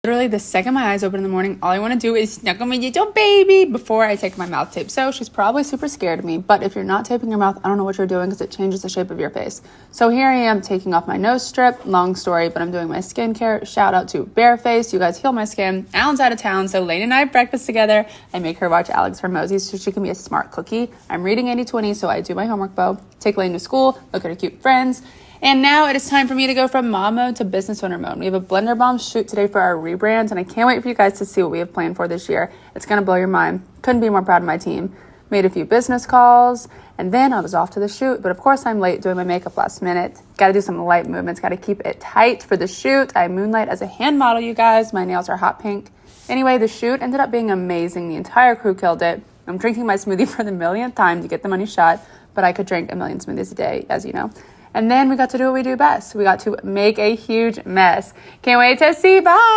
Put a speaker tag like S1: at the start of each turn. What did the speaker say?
S1: Literally, the second my eyes open in the morning, all I want to do is snuggle my little baby before I take my mouth tape. So she's probably super scared of me, but if you're not taping your mouth, I don't know what you're doing because it changes the shape of your face. So here I am taking off my nose strip. Long story, but I'm doing my skincare. Shout out to Bareface. You guys heal my skin. Alan's out of town, so Lane and I have breakfast together. I make her watch Alex Hormozy so she can be a smart cookie. I'm reading 80/20, so I do my homework, take Lane to school, look at her cute friends. And now it is time for me to go from mom mode to business owner mode. We have a Blender Bomb shoot today for our rebrand, and I can't wait for you guys to see what we have planned for this year. It's going to blow your mind. Couldn't be more proud of my team. Made a few business calls, and then I was off to the shoot. But of course, I'm late doing my makeup last minute. Got to do some light movements. Got to keep it tight for the shoot. I moonlight as a hand model, you guys. My nails are hot pink. Anyway, the shoot ended up being amazing. The entire crew killed it. I'm drinking my smoothie for the millionth time to get the money shot, but I could drink a million smoothies a day, as you know. And then we got to do what we do best. We got to make a huge mess. Can't wait to see. Bye.